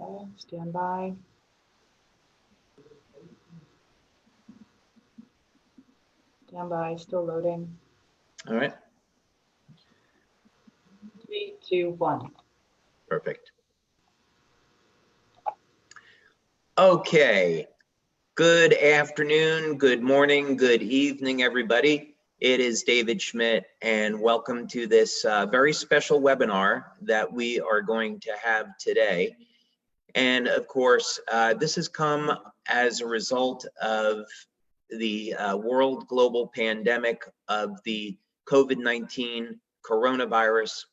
Okay, stand by. Stand by, still loading. All right. 3, 2, 1. Perfect. Okay. Good afternoon, good morning, good evening, everybody. It is David Schmidt, and welcome to this very special webinar that we are going to have today. And of course, this has come as a result of the world global pandemic of the COVID-19 coronavirus.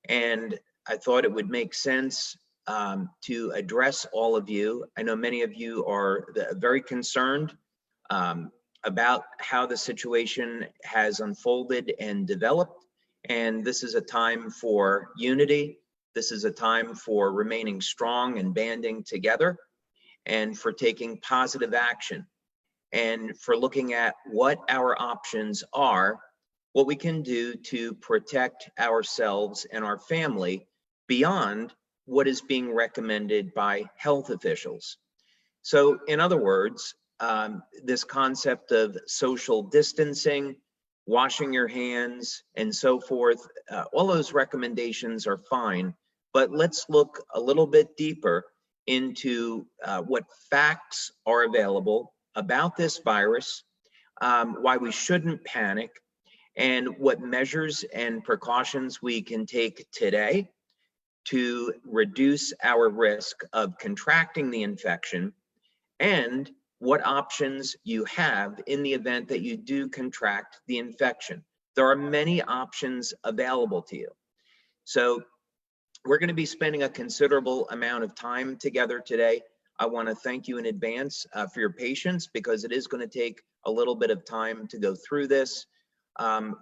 And I thought it would make sense to address all of you. I know many of you are very concerned about how the situation has unfolded and developed. And this is a time for unity. This is a time for remaining strong and banding together, and for taking positive action, and for looking at what our options are, what we can do to protect ourselves and our family beyond what is being recommended by health officials. So in other words, this concept of social distancing, washing your hands, and so forth, all those recommendations are fine, but let's look a little bit deeper into what facts are available about this virus, why we shouldn't panic, and what measures and precautions we can take today to reduce our risk of contracting the infection, and what options you have in the event that you do contract the infection. There are many options available to you. So we're going to be spending a considerable amount of time together today. I want to thank you in advance for your patience, because it is going to take a little bit of time to go through this.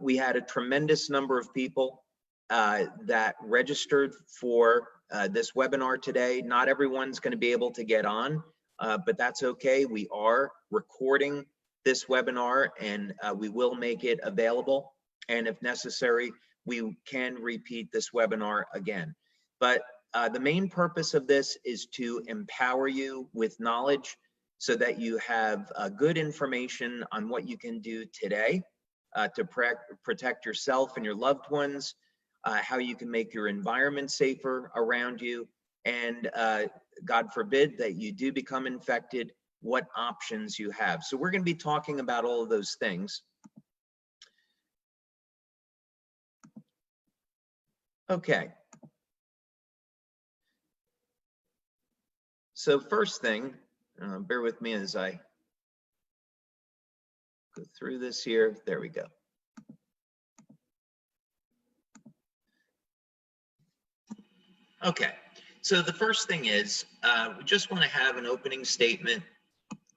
We had a tremendous number of people that registered for this webinar today. Not everyone's going to be able to get on, but that's okay. We are recording this webinar, and we will make it available. And if necessary, we can repeat this webinar again. But the main purpose of this is to empower you with knowledge so that you have good information on what you can do today to protect yourself and your loved ones, how you can make your environment safer around you, and God forbid that you do become infected, what options you have. So we're going to be talking about all of those things. Okay. So first thing, bear with me as I go through this here. There we go. Okay, so the first thing is, we just want to have an opening statement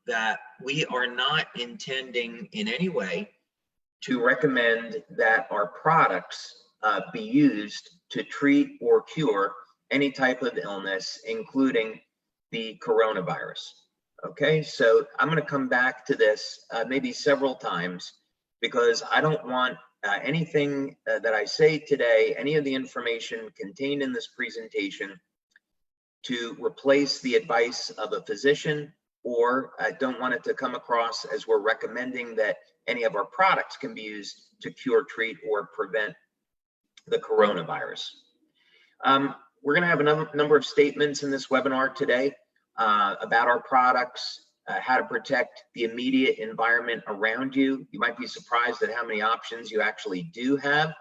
that we are not intending in any way to recommend that our products be used to treat or cure any type of illness, including the coronavirus. Okay, so I'm going to come back to this maybe several times, because I don't want anything that I say today, any of the information contained in this presentation, to replace the advice of a physician, or I don't want it to come across as we're recommending that any of our products can be used to cure, treat, or prevent the coronavirus. We're going to have a number of statements in this webinar today about our products, how to protect the immediate environment around you. You might be surprised at how many options you actually do have,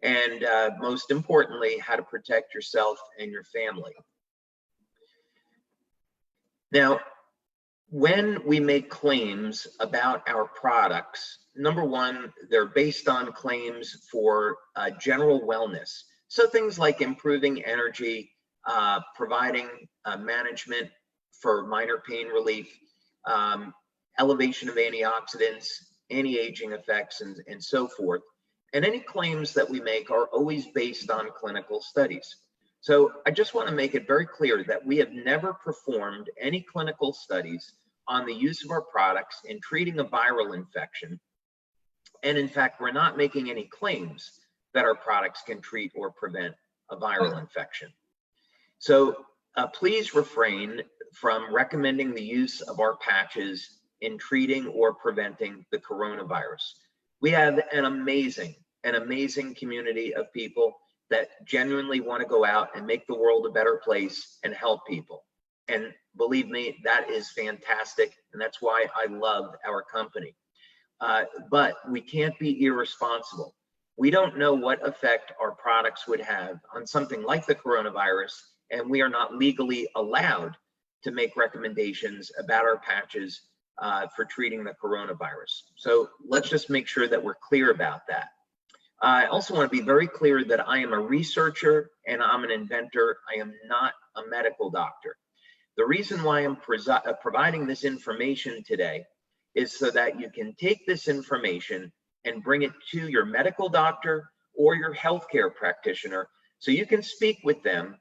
and most importantly, how to protect yourself and your family. Now, when we make claims about our products, number one, they're based on claims for general wellness. So things like improving energy, providing management for minor pain relief, elevation of antioxidants, anti-aging effects, and so forth. And any claims that we make are always based on clinical studies. So I just want to make it very clear that we have never performed any clinical studies on the use of our products in treating a viral infection. And in fact, we're not making any claims that our products can treat or prevent a viral infection. So please refrain from recommending the use of our patches in treating or preventing the coronavirus. We have an amazing community of people that genuinely want to go out and make the world a better place and help people. And believe me, that is fantastic. And that's why I love our company. But we can't be irresponsible. We don't know what effect our products would have on something like the coronavirus, and we are not legally allowed to make recommendations about our patches for treating the coronavirus. So let's just make sure that we're clear about that. I also want to be very clear that I am a researcher and I'm an inventor. I am not a medical doctor. The reason why I'm providing this information today is so that you can take this information and bring it to your medical doctor or your healthcare practitioner so you can speak with them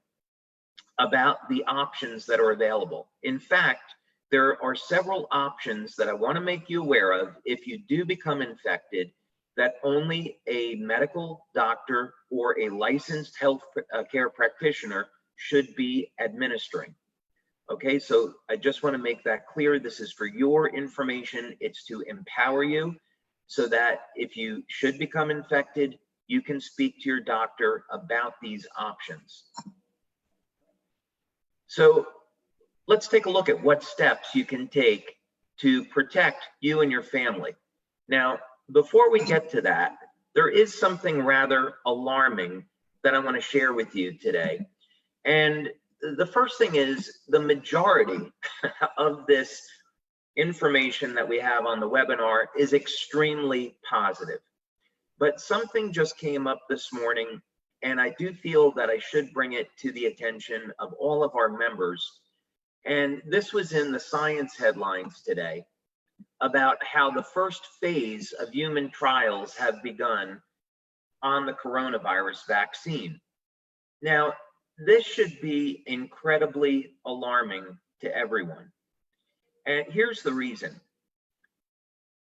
about the options that are available. In fact, there are several options that I want to make you aware of if you do become infected that only a medical doctor or a licensed health care practitioner should be administering. Okay, so I just want to make that clear. This is for your information. It's to empower you so that if you should become infected, you can speak to your doctor about these options. So let's take a look at what steps you can take to protect you and your family. Now, before we get to that, there is something rather alarming that I want to share with you today. And the first thing is the majority of this information that we have on the webinar is extremely positive. But something just came up this morning, and I do feel that I should bring it to the attention of all of our members. And this was in the science headlines today about how the first phase of human trials have begun on the coronavirus vaccine. Now, this should be incredibly alarming to everyone. And here's the reason.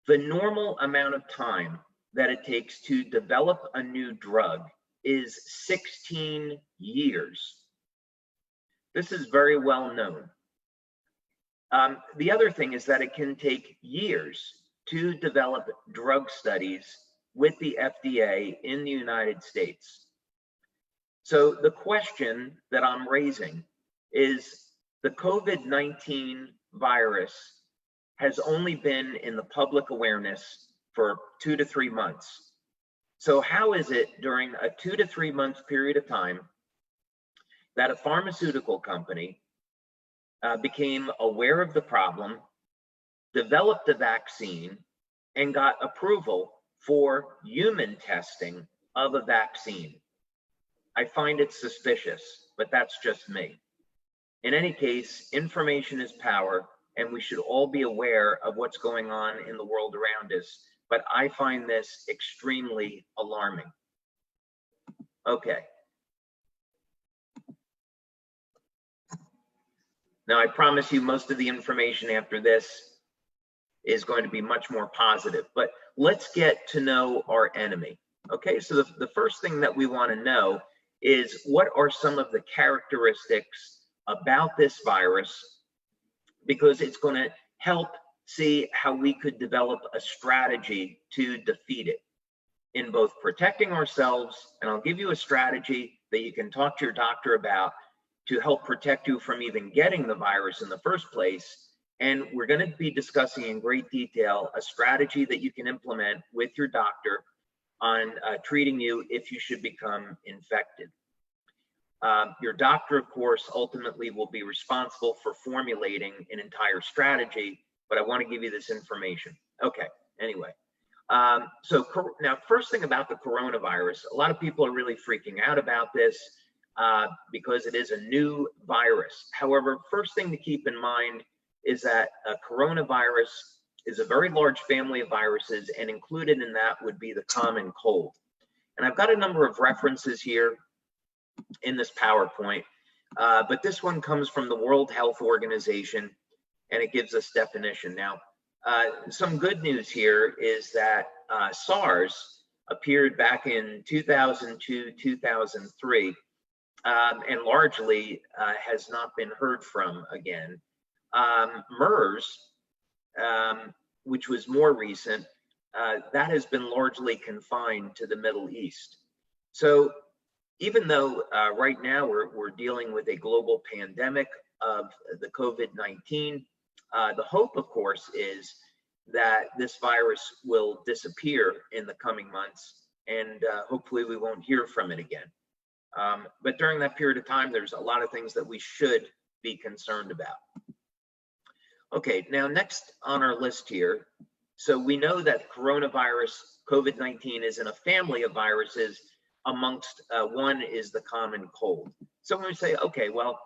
The normal amount of time that it takes to develop a new drug is 16 years. This is very well known. The other thing is that it can take years to develop drug studies with the FDA in the United States. So the question that I'm raising is the COVID-19 virus has only been in the public awareness for 2 to 3 months. So how is it during a 2 to 3 month period of time that a pharmaceutical company became aware of the problem, developed a vaccine, and got approval for human testing of a vaccine? I find it suspicious, but that's just me. In any case, information is power, and we should all be aware of what's going on in the world around us. But I find this extremely alarming. Okay. Now, I promise you most of the information after this is going to be much more positive, but let's get to know our enemy. Okay, so the first thing that we want to know is what are some of the characteristics about this virus, because it's going to help see how we could develop a strategy to defeat it in both protecting ourselves, and I'll give you a strategy that you can talk to your doctor about to help protect you from even getting the virus in the first place. And we're going to be discussing in great detail a strategy that you can implement with your doctor on treating you if you should become infected. Your doctor, of course, ultimately will be responsible for formulating an entire strategy, but I want to give you this information. Okay, anyway. So now, first thing about the coronavirus, a lot of people are really freaking out about this because it is a new virus. However, first thing to keep in mind is that a coronavirus is a very large family of viruses, and included in that would be the common cold. And I've got a number of references here in this PowerPoint, but this one comes from the World Health Organization, and it gives us definition. Now, some good news here is that SARS appeared back in 2002, 2003, and largely has not been heard from again. MERS, which was more recent, that has been largely confined to the Middle East. So even though right now we're dealing with a global pandemic of the COVID-19, the hope, of course, is that this virus will disappear in the coming months, and hopefully we won't hear from it again. But during that period of time, there's a lot of things that we should be concerned about. Okay, now next on our list here, so we know that coronavirus, COVID-19, is in a family of viruses. Amongst one is the common cold. So when we say, okay, well,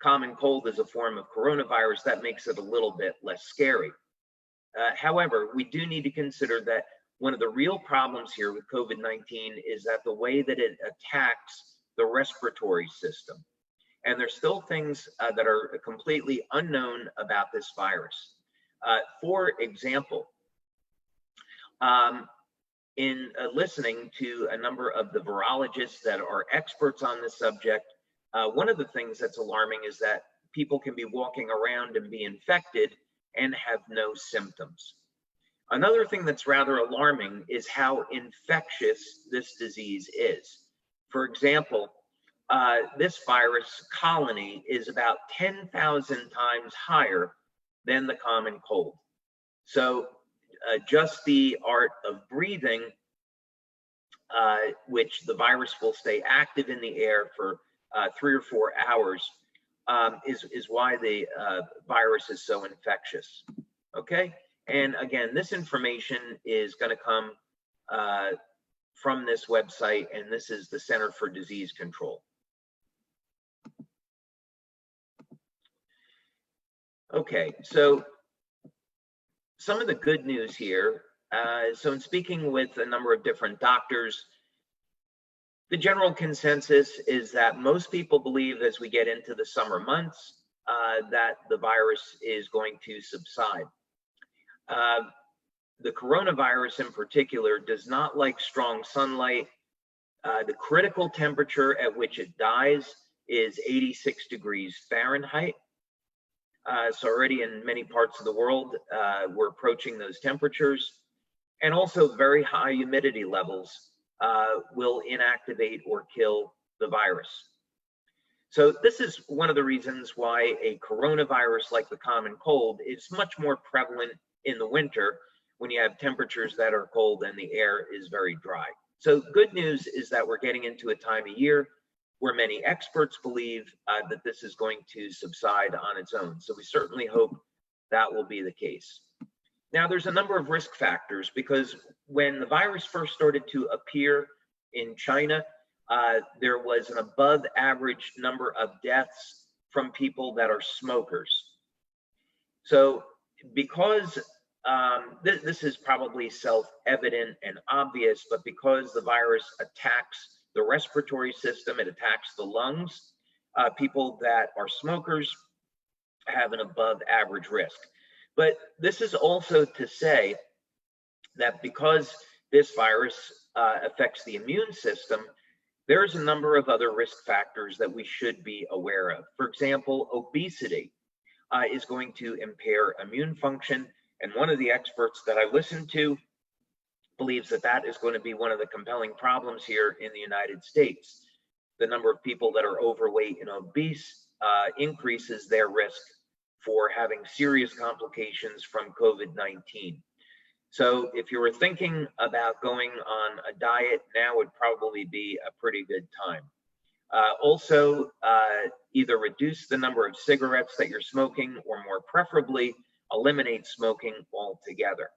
common cold is a form of coronavirus, that makes it a little bit less scary. However, we do need to consider that one of the real problems here with COVID-19 is that the way that it attacks the respiratory system. And there's still things that are completely unknown about this virus. For example, in listening to a number of the virologists that are experts on this subject, one of the things that's alarming is that people can be walking around and be infected and have no symptoms. Another thing that's rather alarming is how infectious this disease is. For example, this virus colony is about 10,000 times higher than the common cold. So just the art of breathing, which the virus will stay active in the air for 3 or 4 hours, is why the virus is so infectious. Okay, and again, this information is going to come from this website, and this is the Center for Disease Control. Okay, so some of the good news here. So in speaking with a number of different doctors, the general consensus is that most people believe as we get into the summer months that the virus is going to subside. The coronavirus in particular does not like strong sunlight. The critical temperature at which it dies is 86 degrees Fahrenheit. So already in many parts of the world, we're approaching those temperatures. And also very high humidity levels will inactivate or kill the virus. So this is one of the reasons why a coronavirus like the common cold is much more prevalent in the winter when you have temperatures that are cold and the air is very dry. So good news is that we're getting into a time of year where many experts believe that this is going to subside on its own. So we certainly hope that will be the case. Now, there's a number of risk factors because when the virus first started to appear in China, there was an above average number of deaths from people that are smokers. So because this is probably self-evident and obvious, but because the virus attacks the respiratory system, it attacks the lungs, people that are smokers have an above average risk. But this is also to say that because this virus affects the immune system, there's a number of other risk factors that we should be aware of. For example, obesity is going to impair immune function. And one of the experts that I listened to believes that that is going to be one of the compelling problems here in the United States. The number of people that are overweight and obese increases their risk for having serious complications from COVID-19. So if you were thinking about going on a diet, now would probably be a pretty good time. Also, either reduce the number of cigarettes that you're smoking or more preferably, eliminate smoking altogether.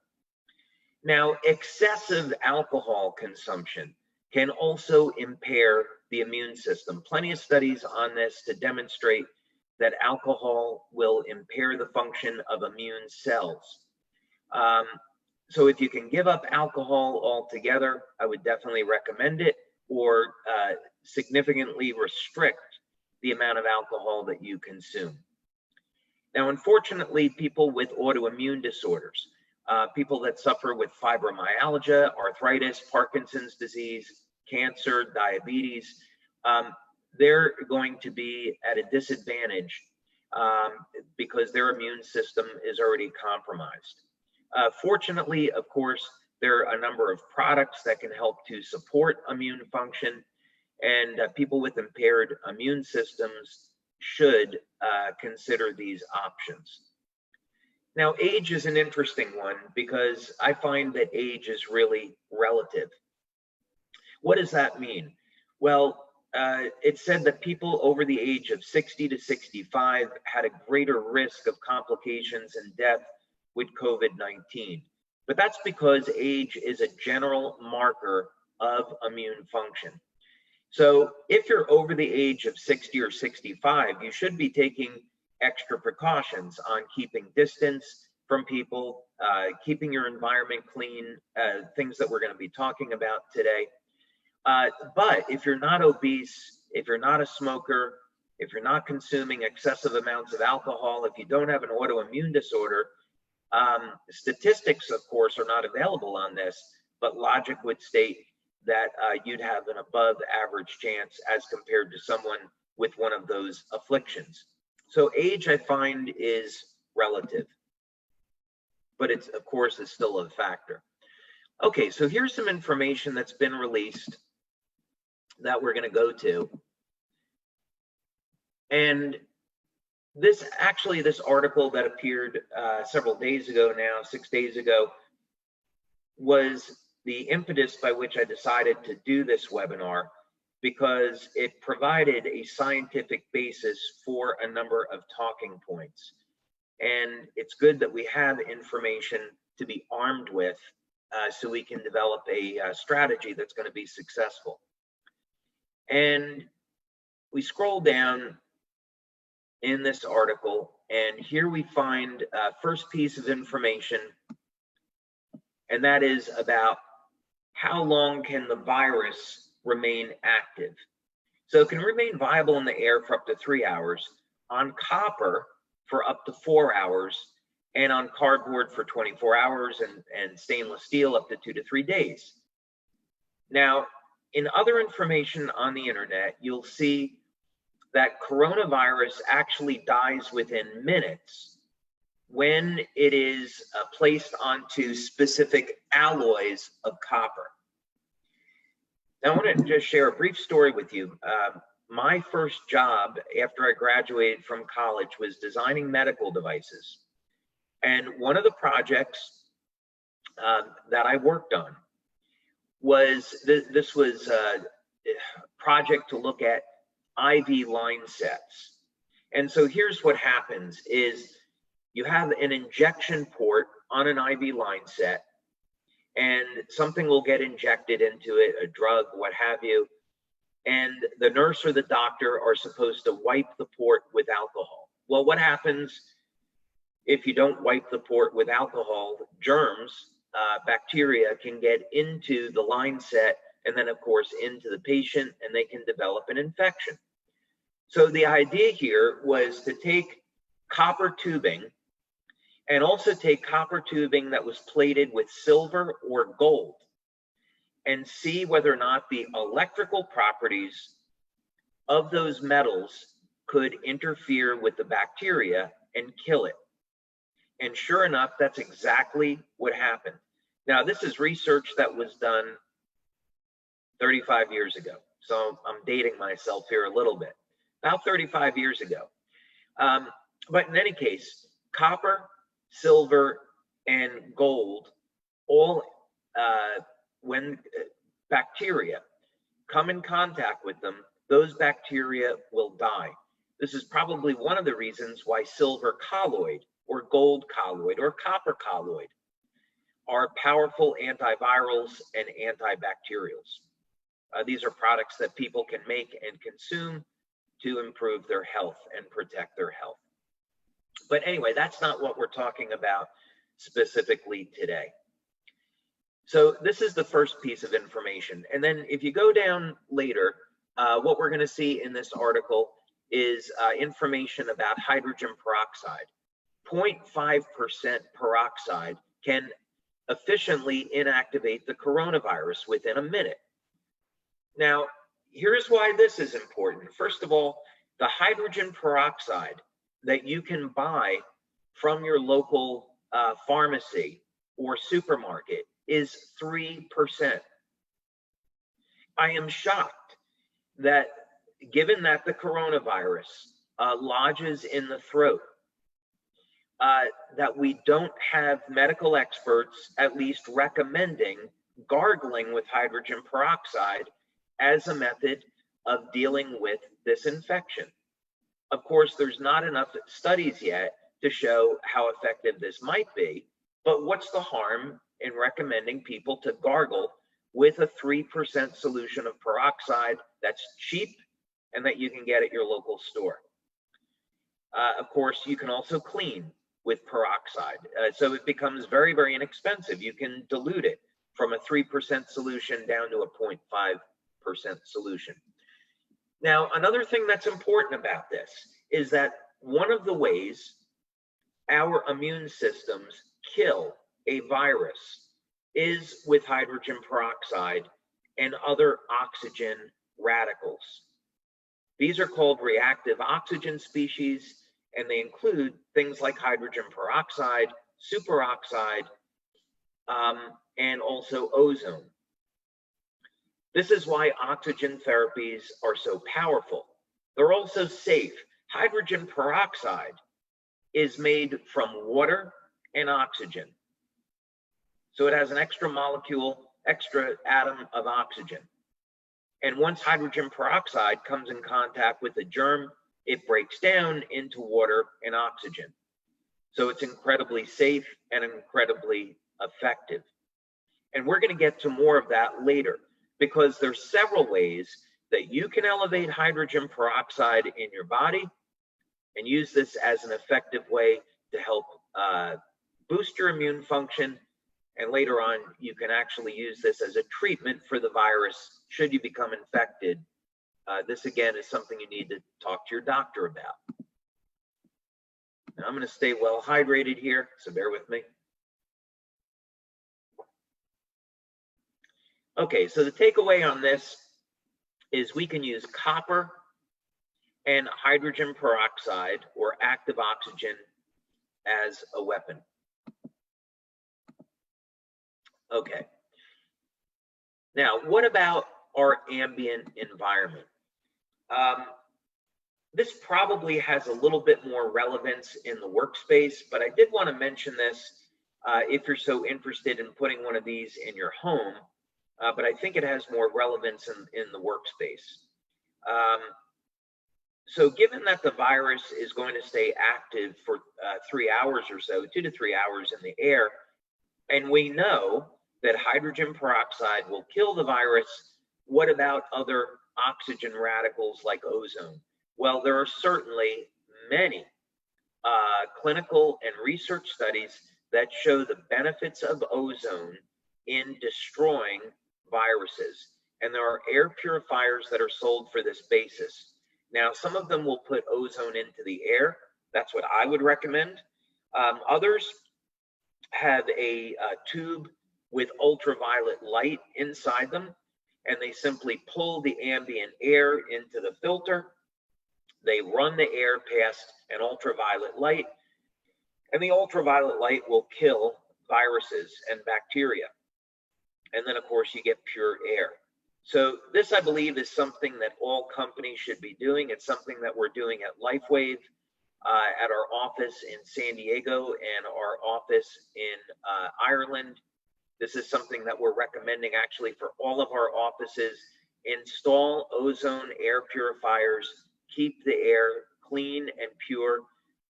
Now, excessive alcohol consumption can also impair the immune system. Plenty of studies on this to demonstrate that alcohol will impair the function of immune cells. So if you can give up alcohol altogether, I would definitely recommend it, or significantly restrict the amount of alcohol that you consume. Now, unfortunately, people with autoimmune disorders, people that suffer with fibromyalgia, arthritis, Parkinson's disease, cancer, diabetes, they're going to be at a disadvantage because their immune system is already compromised. Fortunately, of course, there are a number of products that can help to support immune function, and people with impaired immune systems should consider these options. Now, age is an interesting one because I find that age is really relative. What does that mean? Well, it said that people over the age of 60 to 65 had a greater risk of complications and death with COVID-19. But that's because age is a general marker of immune function. So if you're over the age of 60 or 65, you should be taking extra precautions on keeping distance from people, keeping your environment clean, things that we're going to be talking about today. But if you're not obese, if you're not a smoker, if you're not consuming excessive amounts of alcohol, if you don't have an autoimmune disorder, statistics, of course, are not available on this, but logic would state that you'd have an above average chance as compared to someone with one of those afflictions. So age, I find, is relative, but it's, of course, is still a factor. Okay, so here's some information that's been released that we're going to go to. And this article that appeared several days ago now, 6 days ago, was the impetus by which I decided to do this webinar, because it provided a scientific basis for a number of talking points. And it's good that we have information to be armed with so we can develop a strategy that's going to be successful. And we scroll down in this article, and here we find first piece of information, and that is about how long can the virus remain active. So it can remain viable in the air for up to 3 hours, on copper for up to 4 hours, and on cardboard for 24 hours, and stainless steel up to 2 to 3 days. Now, in other information on the internet, you'll see that coronavirus actually dies within minutes when it is placed onto specific alloys of copper. Now, I want to just share a brief story with you. My first job after I graduated from college was designing medical devices. And one of the projects that I worked on was, this was a project to look at IV line sets. And so here's what happens is you have an injection port on an IV line set, and something will get injected into it, a drug, what have you, and the nurse or the doctor are supposed to wipe the port with alcohol. Well, what happens if you don't wipe the port with alcohol? Germs, bacteria can get into the line set, and then of course into the patient, and they can develop an infection. So the idea here was to take copper tubing, and also take copper tubing that was plated with silver or gold, and see whether or not the electrical properties of those metals could interfere with the bacteria and kill it. And sure enough, that's exactly what happened. Now, this is research that was done 35 years ago. So I'm dating myself here a little bit. About 35 years ago. But in any case, copper, silver, and gold, all when bacteria come in contact with them, those bacteria will die. This is probably one of the reasons why silver colloid or gold colloid or copper colloid are powerful antivirals and antibacterials. These are products that people can make and consume to improve their health and protect their health. But anyway, that's not what we're talking about specifically today. So this is the first piece of information. And then if you go down later, what we're going to see in this article is information about hydrogen peroxide. 0.5% peroxide can efficiently inactivate the coronavirus within a minute. Now, here's why this is important. First of all, the hydrogen peroxide that you can buy from your local pharmacy or supermarket is 3%. I am shocked that, given that the coronavirus lodges in the throat, that we don't have medical experts at least recommending gargling with hydrogen peroxide as a method of dealing with this infection. Of course, there's not enough studies yet to show how effective this might be, but what's the harm in recommending people to gargle with a 3% solution of peroxide that's cheap and that you can get at your local store? Of course, you can also clean with peroxide, so it becomes very, very inexpensive. You can dilute it from a 3% solution down to a 0.5% solution. Now, another thing that's important about this is that one of the ways our immune systems kill a virus is with hydrogen peroxide and other oxygen radicals. These are called reactive oxygen species, and they include things like hydrogen peroxide, superoxide, and also ozone. This is why oxygen therapies are so powerful. They're also safe. Hydrogen peroxide is made from water and oxygen. So it has an extra molecule, extra atom of oxygen. And once hydrogen peroxide comes in contact with a germ, it breaks down into water and oxygen. So it's incredibly safe and incredibly effective. And we're going to get to more of that later, because there's several ways that you can elevate hydrogen peroxide in your body and use this as an effective way to help boost your immune function. And later on, you can actually use this as a treatment for the virus should you become infected. This, again, is something you need to talk to your doctor about. Now, I'm going to stay well hydrated here, so bear with me. Okay, so the takeaway on this is we can use copper and hydrogen peroxide or active oxygen as a weapon. Okay. Now, what about our ambient environment? This probably has a little bit more relevance in the workspace, but I did want to mention this if you're so interested in putting one of these in your home, but I think it has more relevance in the workspace. So given that the virus is going to stay active for 3 hours or so, 2 to 3 hours in the air, and we know that hydrogen peroxide will kill the virus, what about other oxygen radicals like ozone? Well, there are certainly many clinical and research studies that show the benefits of ozone in destroying viruses. And there are air purifiers that are sold for this basis. Now, some of them will put ozone into the air. That's what I would recommend. Others have a tube with ultraviolet light inside them, and they simply pull the ambient air into the filter. They run the air past an ultraviolet light, and the ultraviolet light will kill viruses and bacteria. And then, of course, you get pure air. So this, I believe, is something that all companies should be doing. It's something that we're doing at LifeWave, at our office in San Diego and our office in Ireland. This is something that we're recommending actually for all of our offices. Install ozone air purifiers, keep the air clean and pure,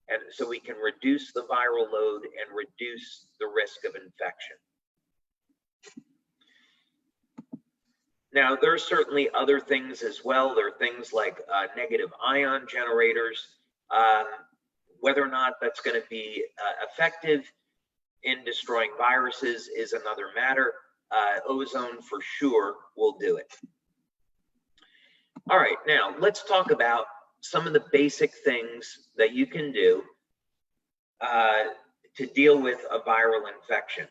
and so we can reduce the viral load and reduce the risk of infection. Now, there's certainly other things as well. There are things like negative ion generators. Whether or not that's going to be effective in destroying viruses is another matter. Ozone for sure will do it. All right, now let's talk about some of the basic things that you can do to deal with a viral infection.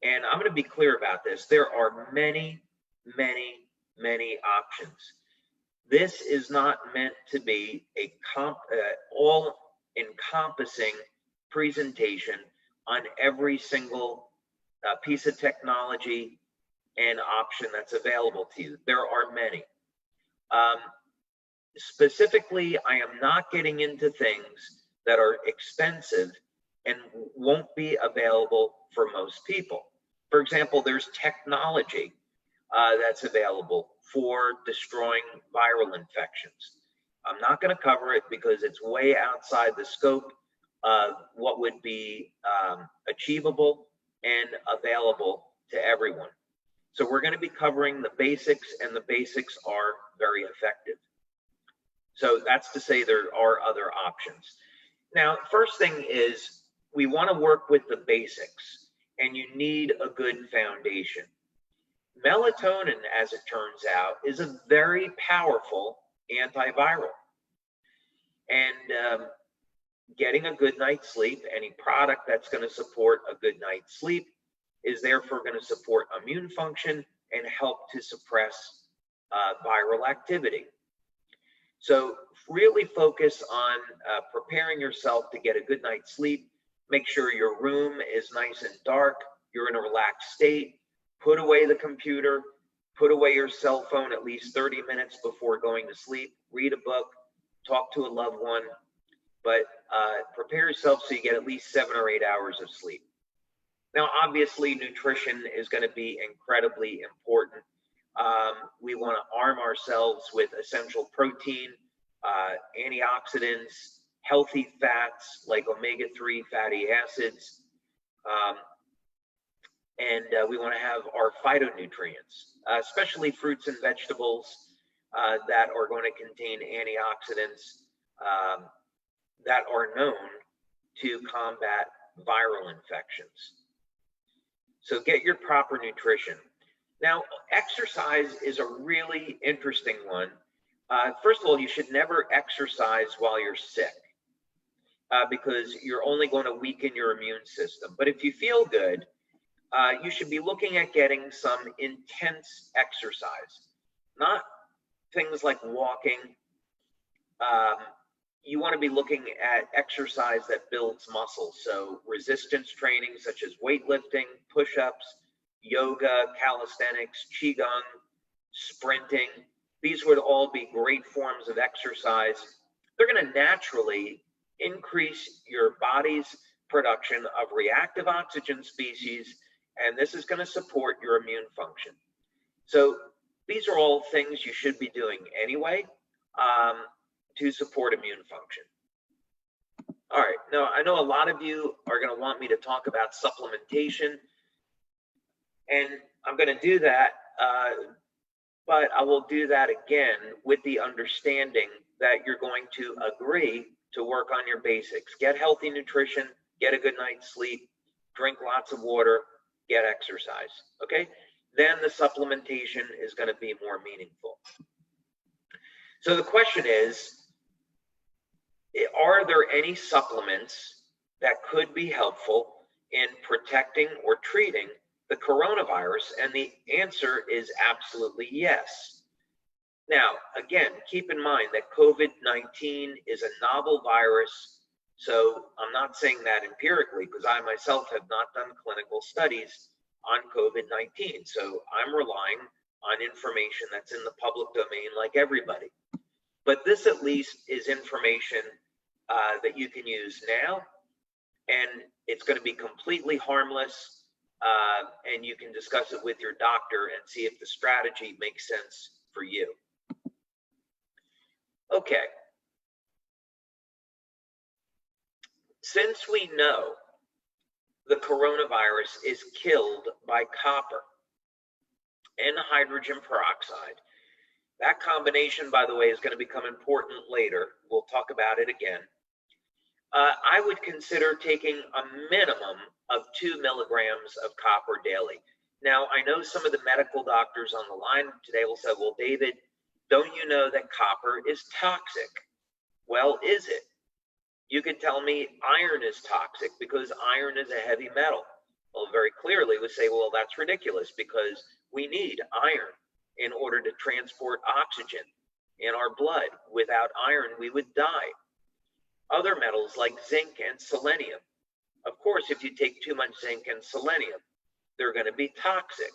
And I'm going to be clear about this. There are many options. This is not meant to be a all-encompassing presentation on every single piece of technology and option that's available to you. There are many. Specifically, I am not getting into things that are expensive and won't be available for most people. For example, there's technology that's available for destroying viral infections. I'm not going to cover it because it's way outside the scope of what would be achievable and available to everyone. So we're going to be covering the basics, and the basics are very effective. So that's to say there are other options. Now, first thing is we want to work with the basics, and you need a good foundation. Melatonin, as it turns out, is a very powerful antiviral. And getting a good night's sleep, any product that's going to support a good night's sleep, is therefore going to support immune function and help to suppress viral activity. So really focus on preparing yourself to get a good night's sleep. Make sure your room is nice and dark. You're in a relaxed state. Put away the computer. Put away your cell phone at least 30 minutes before going to sleep. Read a book. Talk to a loved one. But prepare yourself so you get at least 7 or 8 hours of sleep. Now, obviously, nutrition is going to be incredibly important. We want to arm ourselves with essential protein, antioxidants, healthy fats like omega-3 fatty acids, and we want to have our phytonutrients, especially fruits and vegetables that are going to contain antioxidants that are known to combat viral infections. So get your proper nutrition. Now, exercise is a really interesting one. First of all, you should never exercise while you're sick because you're only going to weaken your immune system. But if you feel good, you should be looking at getting some intense exercise, not things like walking. You want to be looking at exercise that builds muscle. So resistance training such as weightlifting, push-ups, yoga, calisthenics, qigong, sprinting. These would all be great forms of exercise. They're going to naturally increase your body's production of reactive oxygen species, and this is going to support your immune function. So these are all things you should be doing anyway to support immune function. All right, now I know a lot of you are going to want me to talk about supplementation, and I'm going to do that, but I will do that again with the understanding that you're going to agree to work on your basics. Get healthy nutrition, get a good night's sleep, drink lots of water, get exercise, okay? Then the supplementation is going to be more meaningful. So the question is, are there any supplements that could be helpful in protecting or treating the coronavirus? And the answer is absolutely yes. Now, again, keep in mind that COVID-19 is a novel virus. So I'm not saying that empirically because I myself have not done clinical studies on COVID-19. So I'm relying on information that's in the public domain like everybody. But this at least is information that you can use now, and it's going to be completely harmless, and you can discuss it with your doctor and see if the strategy makes sense for you. Okay. Since we know the coronavirus is killed by copper and hydrogen peroxide, that combination, by the way, is going to become important later. We'll talk about it again. I would consider taking a minimum of 2 milligrams of copper daily. Now, I know some of the medical doctors on the line today will say, well, David, don't you know that copper is toxic? Well, is it? You could tell me iron is toxic because iron is a heavy metal. Well, very clearly we say, well, that's ridiculous because we need iron in order to transport oxygen. in our blood. Without iron, we would die. Other metals like zinc and selenium. Of course, if you take too much zinc and selenium, they're going to be toxic.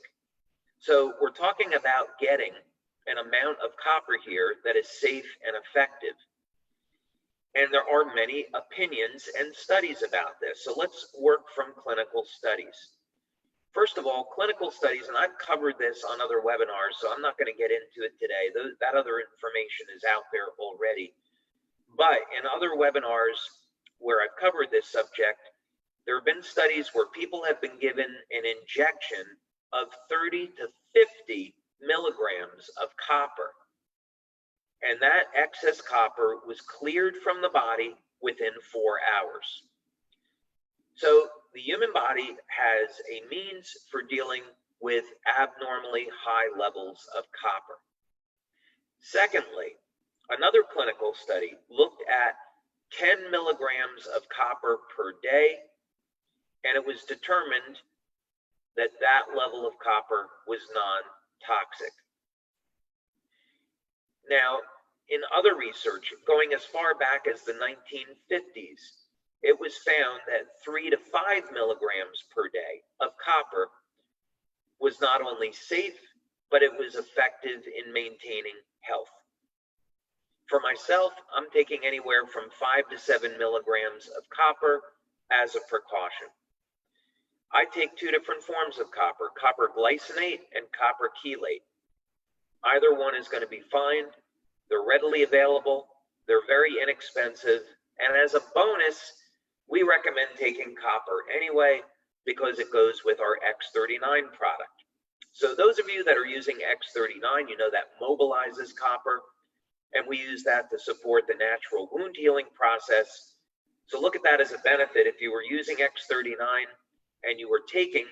So we're talking about getting an amount of copper here that is safe and effective. And there are many opinions and studies about this. So let's work from clinical studies. First of all, clinical studies, and I've covered this on other webinars, so I'm not going to get into it today. That other information is out there already. But in other webinars where I've covered this subject, there have been studies where people have been given an injection of 30 to 50 milligrams of copper. And that excess copper was cleared from the body within 4 hours. So the human body has a means for dealing with abnormally high levels of copper. Secondly, another clinical study looked at 10 milligrams of copper per day, and it was determined that that level of copper was non-toxic. Now, in other research, going as far back as the 1950s, it was found that 3 to 5 milligrams per day of copper was not only safe, but it was effective in maintaining health. For myself, I'm taking anywhere from 5 to 7 milligrams of copper as a precaution. I take 2 different forms of copper, copper glycinate and copper chelate. Either one is going to be fine. They're readily available. They're very inexpensive. And as a bonus, we recommend taking copper anyway because it goes with our X39 product. So those of you that are using X39, you know that mobilizes copper, and we use that to support the natural wound healing process. So look at that as a benefit. If you were using X39 and you were taking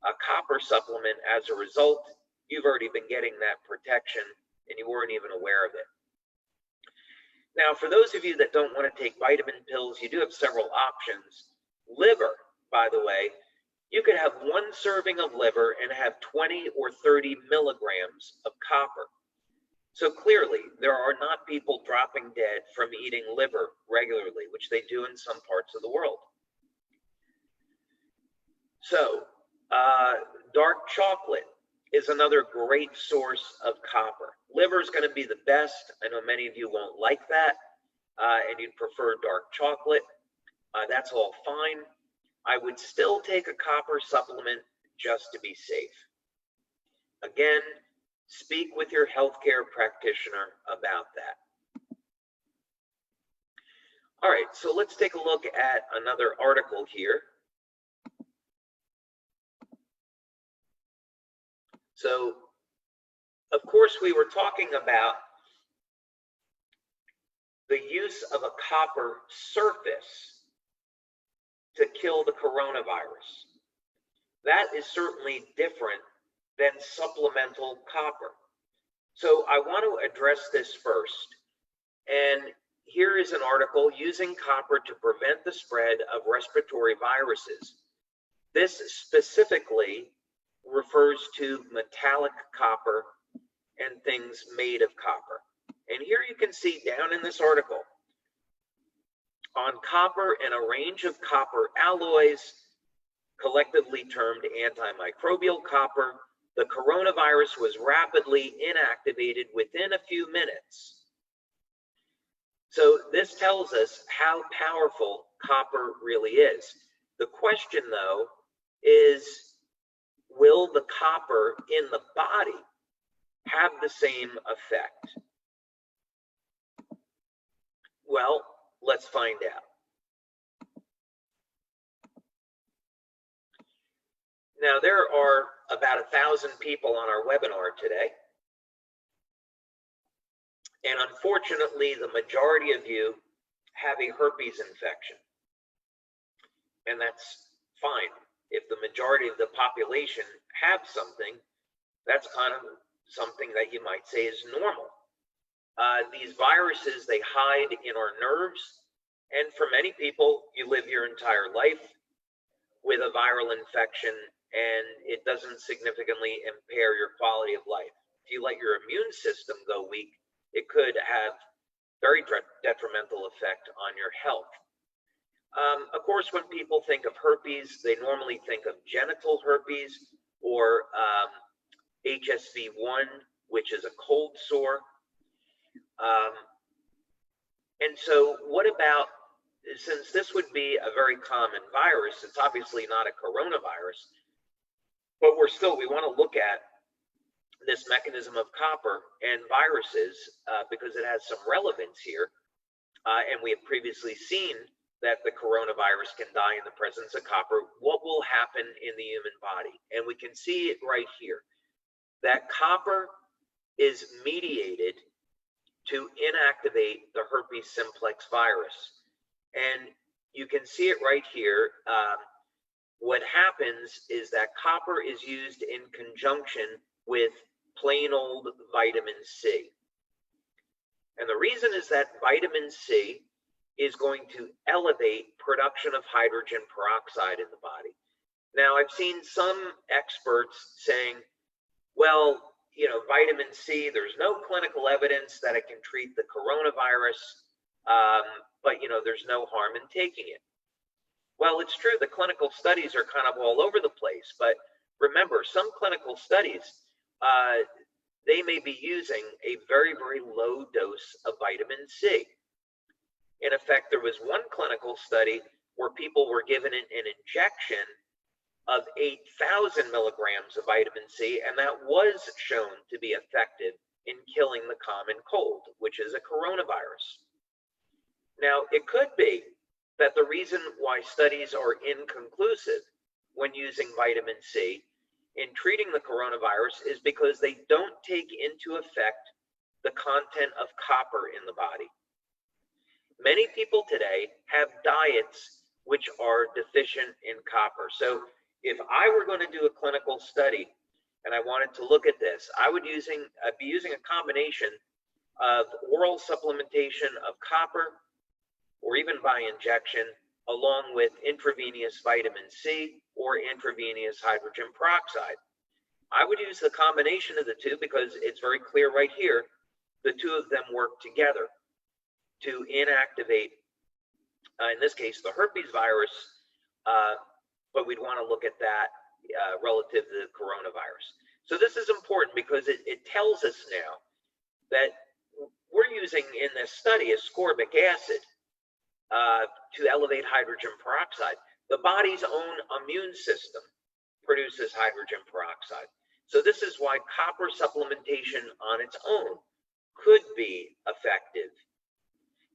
a copper supplement as a result, you've already been getting that protection and you weren't even aware of it. Now, for those of you that don't want to take vitamin pills, you do have several options. Liver, by the way, you could have 1 serving of liver and have 20 or 30 milligrams of copper. So clearly, there are not people dropping dead from eating liver regularly, which they do in some parts of the world. So, dark chocolate is another great source of copper. Liver is going to be the best. I know many of you won't like that, and you'd prefer dark chocolate. That's all fine. I would still take a copper supplement just to be safe. Again, speak with your healthcare practitioner about that. All right, so let's take a look at another article here. So, of course, we were talking about the use of a copper surface to kill the coronavirus. That is certainly different than supplemental copper. So I want to address this first. And here is an article, Using Copper to Prevent the Spread of Respiratory Viruses. This specifically refers to metallic copper and things made of copper. And here you can see down in this article, on copper and a range of copper alloys, collectively termed antimicrobial copper, the coronavirus was rapidly inactivated within a few minutes. So this tells us how powerful copper really is. The question, though, is will the copper in the body have the same effect? Well, let's find out. Now, there are about 1,000 people on our webinar today. And unfortunately, the majority of you have a herpes infection. And that's fine. If the majority of the population have something, that's kind of something that you might say is normal. These viruses, they hide in our nerves. And for many people, you live your entire life with a viral infection and it doesn't significantly impair your quality of life. If you let your immune system go weak, it could have very detrimental effect on your health. Of course, when people think of herpes, they normally think of genital herpes or HSV1, which is a cold sore. And so what about, since this would be a very common virus, it's obviously not a coronavirus, but we want to look at this mechanism of copper and viruses because it has some relevance here. And we have previously seen that the coronavirus can die in the presence of copper. What will happen in the human body? And we can see it right here, that copper is mediated to inactivate the herpes simplex virus. And you can see it right here. What happens is that copper is used in conjunction with plain old vitamin C. And the reason is that vitamin C is going to elevate production of hydrogen peroxide in the body. Now, I've seen some experts saying, well, vitamin C, there's no clinical evidence that it can treat the coronavirus, but, there's no harm in taking it. Well, it's true, the clinical studies are kind of all over the place, but remember, some clinical studies, they may be using a very, very low dose of vitamin C. In effect, there was one clinical study where people were given an injection of 8,000 milligrams of vitamin C, and that was shown to be effective in killing the common cold, which is a coronavirus. Now, it could be that the reason why studies are inconclusive when using vitamin C in treating the coronavirus is because they don't take into effect the content of copper in the body. Many people today have diets which are deficient in copper. So if I were going to do a clinical study and I wanted to look at this, I would be using a combination of oral supplementation of copper or even by injection, along with intravenous vitamin C or intravenous hydrogen peroxide. I would use the combination of the two because it's very clear right here, the two of them work together to inactivate, in this case, the herpes virus, but we'd want to look at that relative to the coronavirus. So this is important because it tells us now that we're using in this study ascorbic acid to elevate hydrogen peroxide. The body's own immune system produces hydrogen peroxide. So this is why copper supplementation on its own could be effective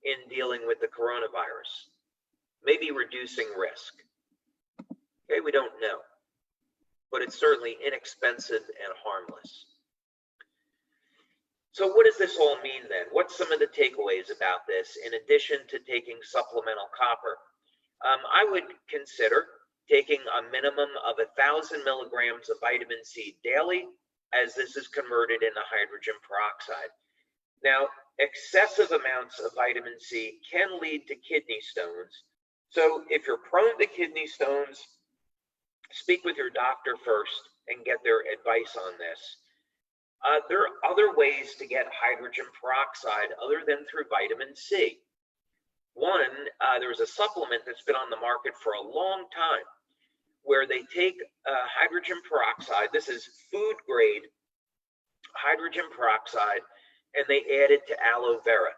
in dealing with the coronavirus, maybe reducing risk. Okay, we don't know, but it's certainly inexpensive and harmless. So what does this all mean then? What's some of the takeaways about this in addition to taking supplemental copper? I would consider taking a minimum of 1,000 milligrams of vitamin C daily, as this is converted into hydrogen peroxide. Now, excessive amounts of vitamin C can lead to kidney stones. So if you're prone to kidney stones, speak with your doctor first and get their advice on this. There are other ways to get hydrogen peroxide other than through vitamin C. One, there's a supplement that's been on the market for a long time where they take hydrogen peroxide, this is food grade hydrogen peroxide, and they add it to aloe vera.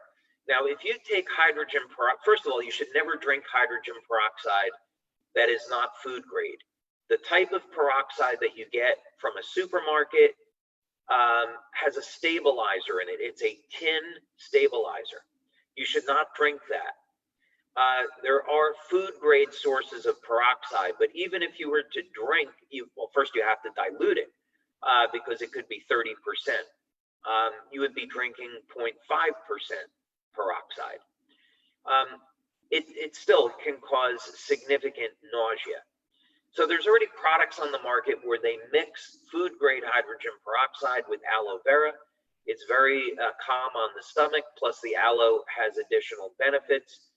Now, if you take hydrogen peroxide, first of all, you should never drink hydrogen peroxide that is not food grade. The type of peroxide that you get from a supermarket has a stabilizer in it. It's a tin stabilizer. You should not drink that. There are food grade sources of peroxide, but even if you were to drink, well, first you have to dilute it because it could be 30%. You would be drinking 0.5% peroxide. It still can cause significant nausea. So there's already products on the market where they mix food grade hydrogen peroxide with aloe vera. It's very calm on the stomach, plus the aloe has additional benefits.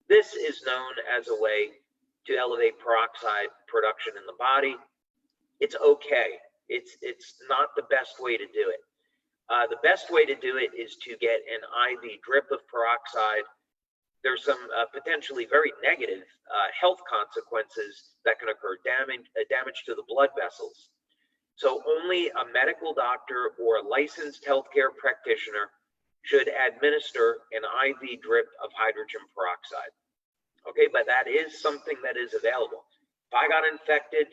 This is known as a way to elevate peroxide production in the body. It's okay. It's not the best way to do it. The best way to do it is to get an IV drip of peroxide. There's some potentially very negative health consequences that can occur, damage to the blood vessels. So only a medical doctor or a licensed healthcare practitioner should administer an IV drip of hydrogen peroxide. Okay, but that is something that is available. If I got infected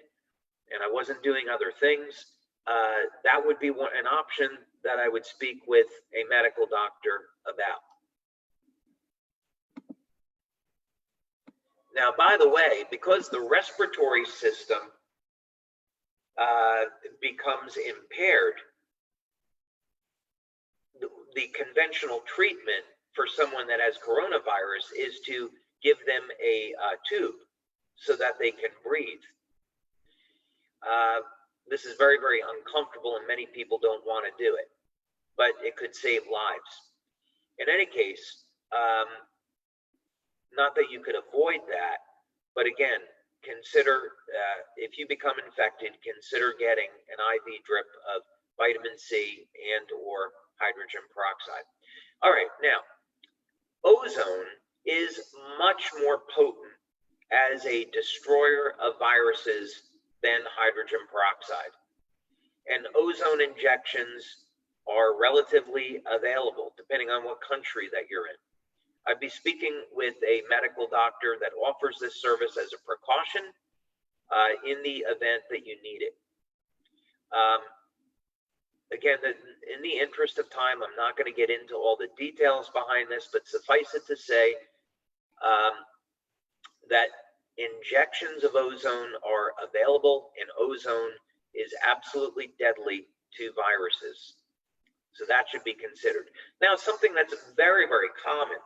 and I wasn't doing other things, that would be an option that I would speak with a medical doctor about. Now, by the way, because the respiratory system becomes impaired, the conventional treatment for someone that has coronavirus is to give them a tube so that they can breathe. This is very, very uncomfortable, and many people don't want to do it, but it could save lives. In any case, not that you could avoid that, but again, consider, if you become infected, consider getting an IV drip of vitamin C and or hydrogen peroxide. All right, now, ozone is much more potent as a destroyer of viruses than hydrogen peroxide. And ozone injections are relatively available depending on what country that you're in. I'd be speaking with a medical doctor that offers this service as a precaution in the event that you need it. Again, in the interest of time, I'm not going to get into all the details behind this, but suffice it to say that injections of ozone are available, and ozone is absolutely deadly to viruses. So that should be considered. Now, something that's very, very common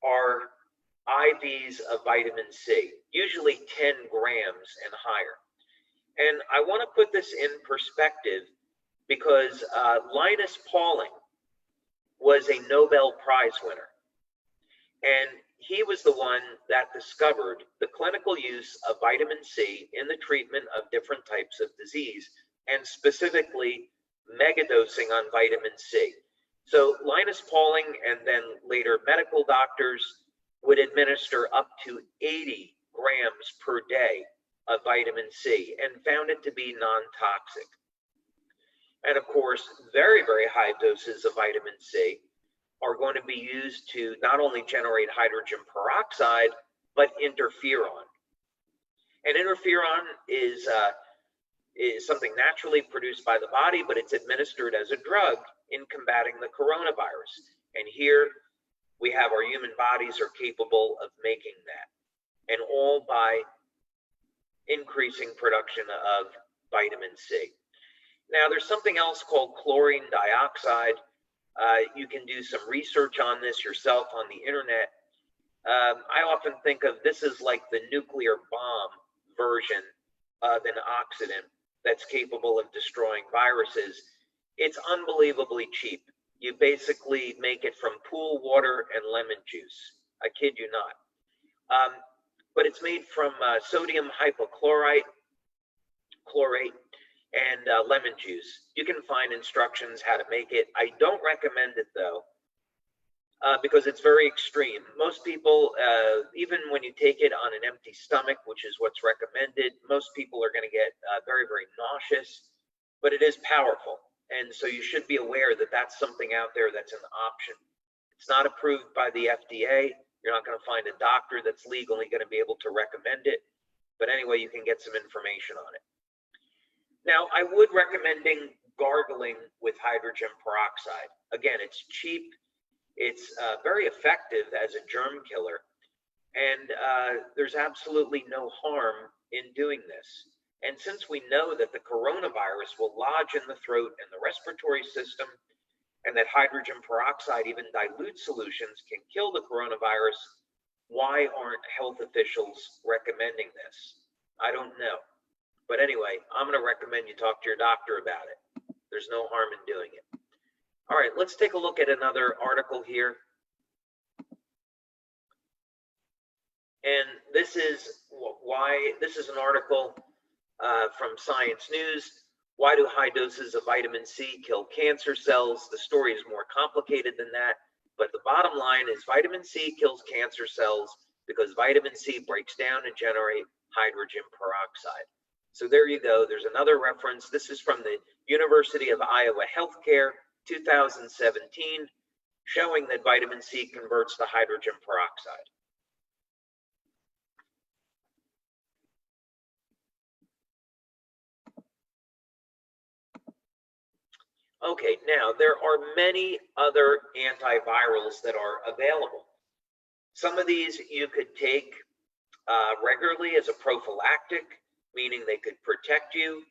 are IVs of vitamin C, usually 10 grams and higher. And I want to put this in perspective because Linus Pauling was a Nobel Prize winner. And he was the one that discovered the clinical use of vitamin C in the treatment of different types of disease, and specifically megadosing on vitamin C. So Linus Pauling and then later medical doctors would administer up to 80 grams per day of vitamin C and found it to be non-toxic. And of course, very, very high doses of vitamin C are going to be used to not only generate hydrogen peroxide, but interferon. And interferon is something naturally produced by the body, but it's administered as a drug in combating the coronavirus. And here we have our human bodies are capable of making that, and all by increasing production of vitamin C. Now, there's something else called chlorine dioxide. You can do some research on this yourself on the internet. I often think of this as like the nuclear bomb version of an oxidant that's capable of destroying viruses. It's unbelievably cheap. You basically make it from pool water and lemon juice. I kid you not. But it's made from sodium hypochlorite, chlorate, and lemon juice. You can find instructions how to make it. I don't recommend it though, because it's very extreme. Most people, even when you take it on an empty stomach, which is what's recommended, most people are going to get very, very nauseous, but it is powerful. And so you should be aware that that's something out there that's an option. It's not approved by the FDA. You're not going to find a doctor that's legally going to be able to recommend it. But anyway, you can get some information on it. Now, I would recommend gargling with hydrogen peroxide. Again, it's cheap. It's very effective as a germ killer. And there's absolutely no harm in doing this. And since we know that the coronavirus will lodge in the throat and the respiratory system, and that hydrogen peroxide, even dilute solutions, can kill the coronavirus, why aren't health officials recommending this? I don't know. But anyway, I'm going to recommend you talk to your doctor about it. There's no harm in doing it. All right, let's take a look at another article here. And this is an article from Science News, Why do high doses of vitamin C kill cancer cells? The story is more complicated than that, but the bottom line is vitamin C kills cancer cells because vitamin C breaks down and generate hydrogen peroxide. So there you go. There's another reference. This is from the University of Iowa Healthcare, 2017, showing that vitamin C converts to hydrogen peroxide. Okay, now there are many other antivirals that are available. Some of these you could take regularly as a prophylactic, meaning they could protect you,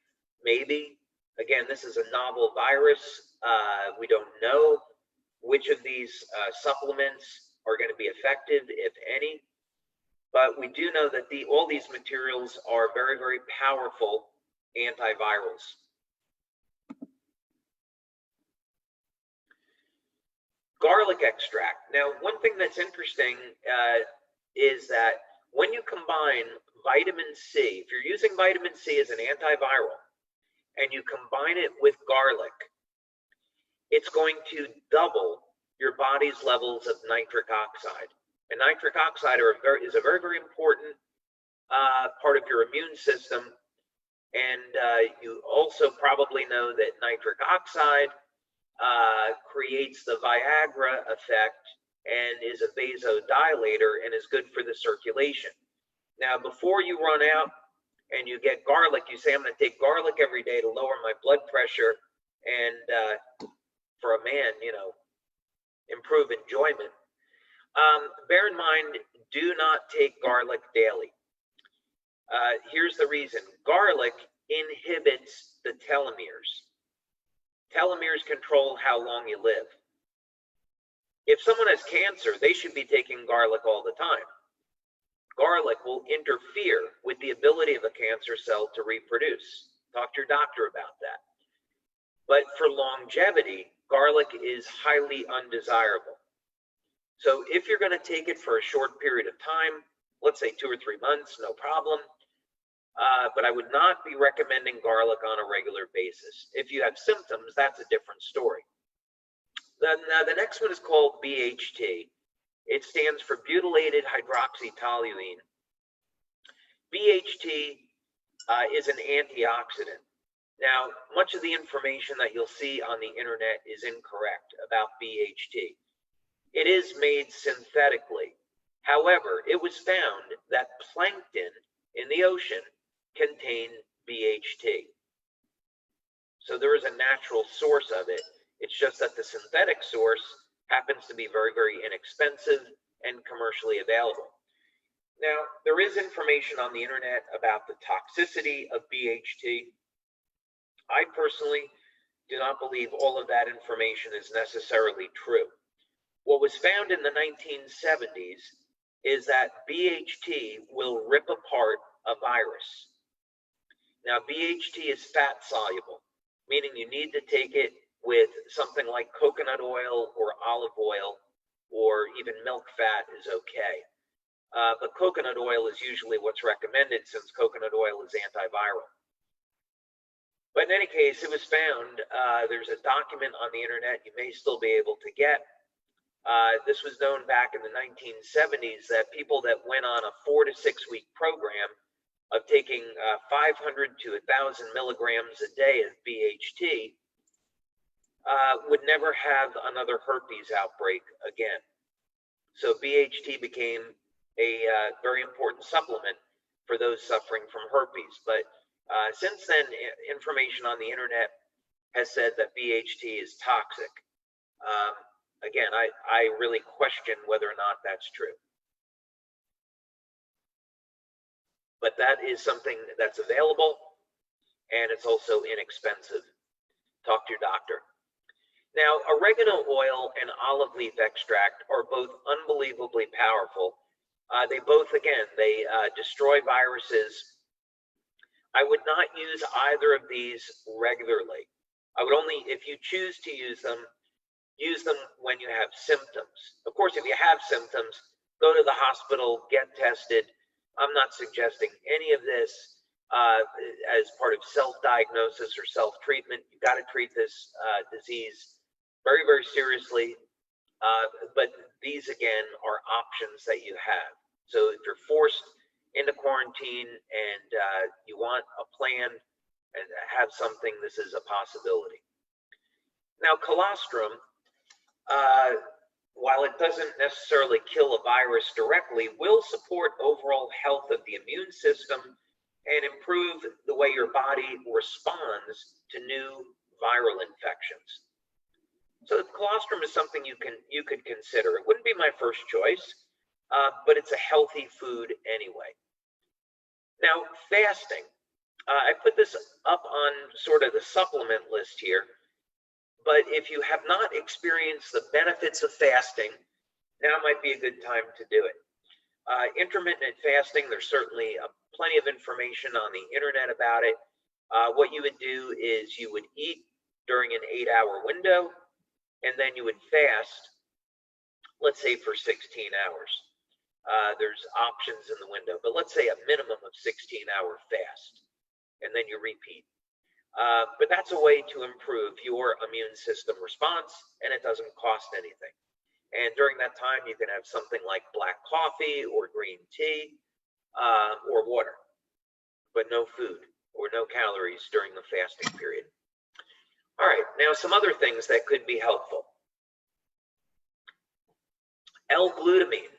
maybe. Again, this is a novel virus. We don't know which of these supplements are going to be effective, if any. But we do know that all these materials are very, very powerful antivirals. Garlic extract. Now, one thing that's interesting is that when you combine vitamin C, if you're using vitamin C as an antiviral, and you combine it with garlic, it's going to double your body's levels of nitric oxide. And nitric oxide is a very, very important part of your immune system. And you also probably know that nitric oxide creates the Viagra effect and is a vasodilator and is good for the circulation. Now, before you run out and you get garlic, you say, I'm going to take garlic every day to lower my blood pressure and for a man, you know, improve enjoyment. Bear in mind, do not take garlic daily. Here's the reason. Garlic inhibits the telomeres. Telomeres control how long you live. If someone has cancer, they should be taking garlic all the time. Garlic will interfere with the ability of a cancer cell to reproduce. Talk to your doctor about that. But for longevity, garlic is highly undesirable. So if you're going to take it for a short period of time, let's say 2 or 3 months, no problem. But I would not be recommending garlic on a regular basis. If you have symptoms, that's a different story. Then the next one is called BHT. It stands for butylated hydroxytoluene. BHT is an antioxidant. Now, much of the information that you'll see on the internet is incorrect about BHT. It is made synthetically. However, it was found that plankton in the ocean contain BHT. So there is a natural source of it. It's just that the synthetic source happens to be very, very inexpensive and commercially available. Now, there is information on the internet about the toxicity of BHT. I personally do not believe all of that information is necessarily true. What was found in the 1970s is that BHT will rip apart a virus. Now, BHT is fat soluble, meaning you need to take it with something like coconut oil or olive oil, or even milk fat is okay. But coconut oil is usually what's recommended since coconut oil is antiviral. But in any case, it was found, there's a document on the internet you may still be able to get. This was known back in the 1970s that people that went on a 4 to 6 week program of taking 500 to 1,000 milligrams a day of BHT would never have another herpes outbreak again. So BHT became a very important supplement for those suffering from herpes. But since then, information on the internet has said that BHT is toxic. Again, I really question whether or not that's true. But that is something that's available, and it's also inexpensive. Talk to your doctor. Now, oregano oil and olive leaf extract are both unbelievably powerful. They both, again, they destroy viruses. I would not use either of these regularly. I would only, if you choose to use them when you have symptoms. Of course, if you have symptoms, go to the hospital, get tested. I'm not suggesting any of this. as part of self-diagnosis or self-treatment. You've got to treat this disease very, very seriously. But these, again, are options that you have. So if you're forced into quarantine and you want a plan and have something, this is a possibility. Now, colostrum, while it doesn't necessarily kill a virus directly, will support overall health of the immune system and improve the way your body responds to new viral infections. So colostrum is something you could consider. It wouldn't be my first choice, but it's a healthy food anyway. Now, fasting. I put this up on sort of the supplement list here, but if you have not experienced the benefits of fasting, now might be a good time to do it. Intermittent fasting, there's certainly plenty of information on the internet about it. What you would do is you would eat during an 8-hour window, and then you would fast, let's say for 16 hours. There's options in the window, but let's say a minimum of 16-hour fast, and then you repeat. But that's a way to improve your immune system response, and it doesn't cost anything. And during that time, you can have something like black coffee or green tea or water, but no food or no calories during the fasting period. All right, now some other things that could be helpful. L-glutamine.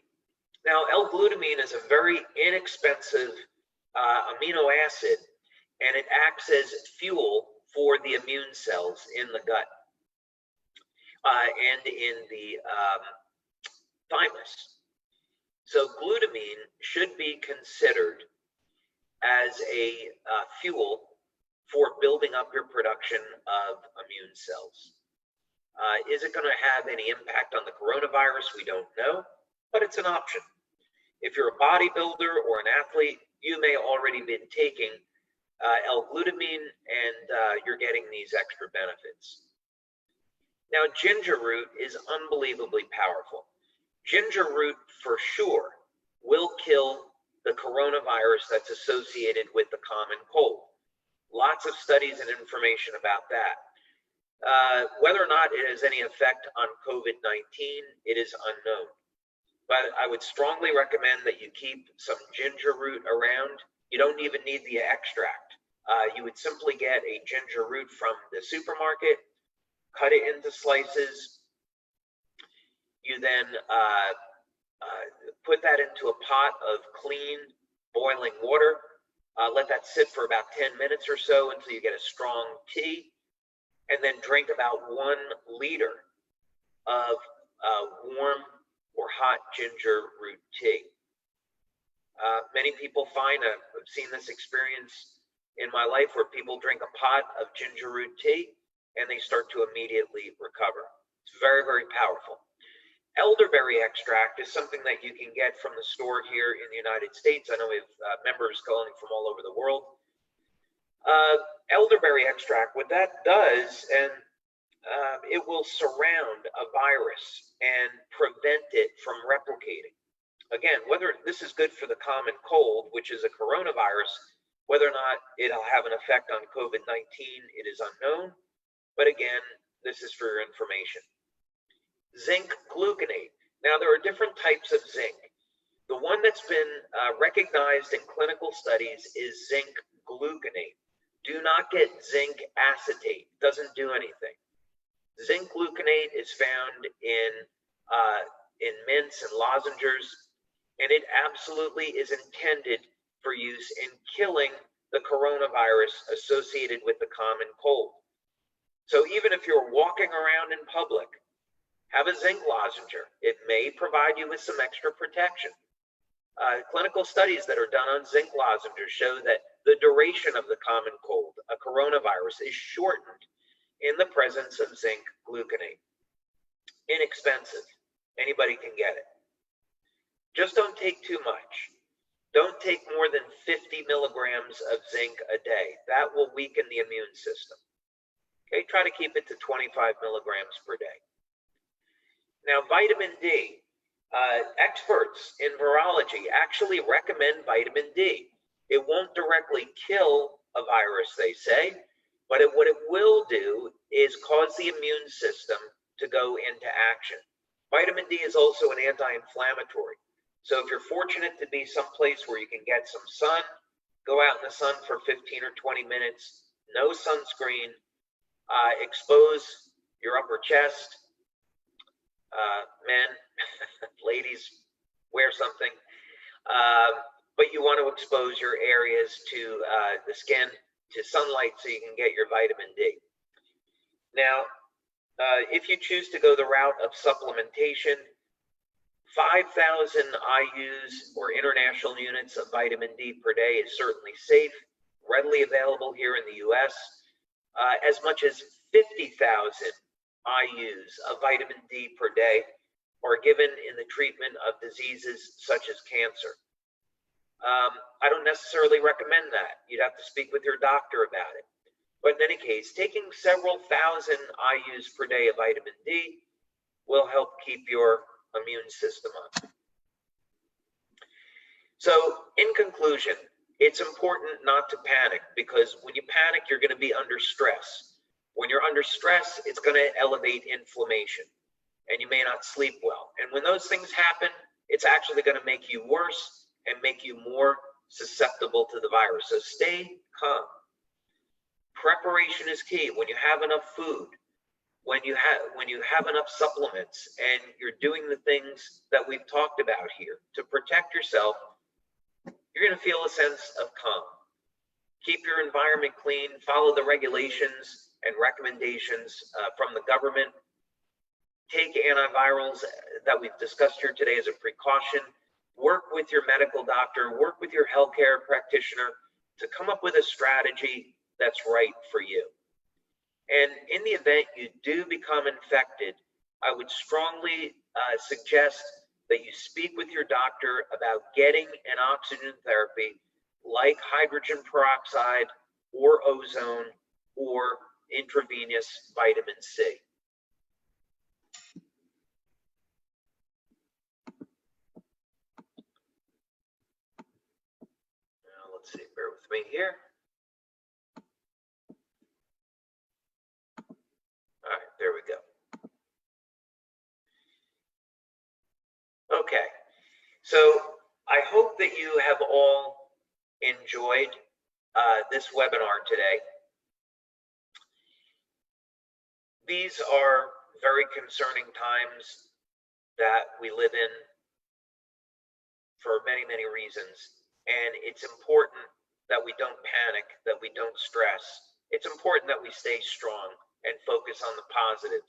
Now, L-glutamine is a very inexpensive amino acid, and it acts as fuel for the immune cells in the gut and in the thymus. So glutamine should be considered as a fuel for building up your production of immune cells. Is it going to have any impact on the coronavirus? We don't know, but it's an option. If you're a bodybuilder or an athlete, you may already been taking L-glutamine, and you're getting these extra benefits. Now, ginger root is unbelievably powerful. Ginger root, for sure, will kill the coronavirus that's associated with the common cold. Lots of studies and information about that. Whether or not it has any effect on COVID-19, it is unknown. But I would strongly recommend that you keep some ginger root around. You don't even need the extract. You would simply get a ginger root from the supermarket, cut it into slices. You then put that into a pot of clean boiling water. Let that sit for about 10 minutes or so until you get a strong tea, and then drink about 1 liter of warm or hot ginger root tea. Many people find, I've seen this experience in my life, where people drink a pot of ginger root tea and they start to immediately recover. It's very, very powerful. Elderberry extract is something that you can get from the store here in the United States. I know we have members calling from all over the world. Elderberry extract, what that does, and it will surround a virus and prevent it from replicating. Again, whether this is good for the common cold, which is a coronavirus, whether or not it'll have an effect on COVID-19, it is unknown. But again, this is for your information. Zinc gluconate. Now, there are different types of zinc. The one that's been recognized in clinical studies is zinc gluconate. Do not get zinc acetate. It doesn't do anything. Zinc gluconate is found in mints and lozenges, and it absolutely is intended for use in killing the coronavirus associated with the common cold. So even if you're walking around in public, have a zinc lozenger. It may provide you with some extra protection. Clinical studies that are done on zinc lozenges show that the duration of the common cold, a coronavirus, is shortened in the presence of zinc gluconate. Inexpensive. Anybody can get it. Just don't take too much. Don't take more than 50 milligrams of zinc a day. That will weaken the immune system. Okay, try to keep it to 25 milligrams per day. Now, vitamin D. Experts in virology actually recommend vitamin D. It won't directly kill a virus, they say, but what it will do is cause the immune system to go into action. Vitamin D is also an anti-inflammatory. So if you're fortunate to be someplace where you can get some sun, go out in the sun for 15 or 20 minutes, no sunscreen, expose your upper chest. Men, ladies, wear something. But you want to expose your areas to the skin, to sunlight, so you can get your vitamin D. Now, if you choose to go the route of supplementation, 5,000 IUs or international units of vitamin D per day is certainly safe, readily available here in the US. As much as 50,000 IUs of vitamin D per day are given in the treatment of diseases such as cancer. I don't necessarily recommend that. You'd have to speak with your doctor about it. But in any case, taking several thousand IUs per day of vitamin D will help keep your immune system up. So in conclusion, it's important not to panic, because when you panic, you're going to be under stress. When you're under stress, it's going to elevate inflammation, and you may not sleep well. And when those things happen, it's actually going to make you worse and make you more susceptible to the virus. So stay calm. Preparation is key. When you have enough food, when you have enough supplements, and you're doing the things that we've talked about here to protect yourself, you're going to feel a sense of calm. Keep your environment clean, follow the regulations and recommendations from the government. Take antivirals that we've discussed here today as a precaution. Work with your medical doctor, work with your healthcare practitioner to come up with a strategy that's right for you. And in the event you do become infected, I would strongly suggest that you speak with your doctor about getting an oxygen therapy like hydrogen peroxide or ozone or intravenous vitamin C. Now, let's see, bear with me here. All right, there we go. Okay, so I hope that you have all enjoyed this webinar today. These are very concerning times that we live in for many, many reasons. And it's important that we don't panic, that we don't stress. It's important that we stay strong and focus on the positive.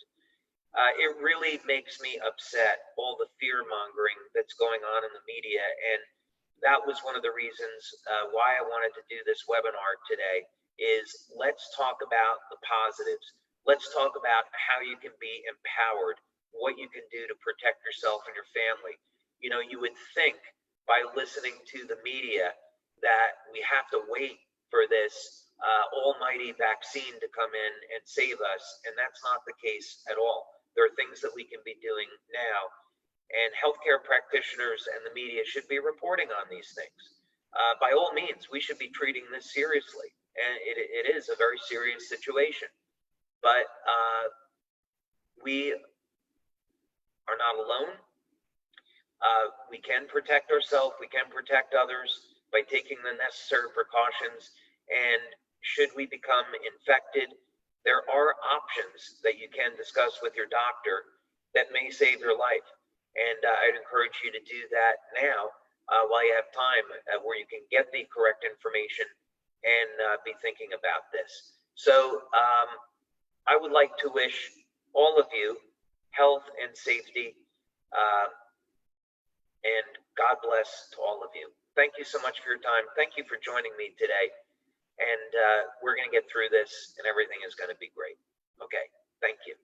It really makes me upset, all the fear mongering that's going on in the media. And that was one of the reasons why I wanted to do this webinar today, is let's talk about the positives. Let's talk about how you can be empowered, what you can do to protect yourself and your family. You know, you would think by listening to the media that we have to wait for this almighty vaccine to come in and save us, and that's not the case at all. There are things that we can be doing now, and healthcare practitioners and the media should be reporting on these things. By all means, we should be treating this seriously, and it is a very serious situation. But we are not alone. We can protect ourselves, we can protect others by taking the necessary precautions. And should we become infected, there are options that you can discuss with your doctor that may save your life. And I'd encourage you to do that now while you have time, where you can get the correct information and be thinking about this. So I would like to wish all of you health and safety, and God bless to all of you. Thank you so much for your time. Thank you for joining me today. And we're going to get through this, and everything is going to be great. Okay, thank you.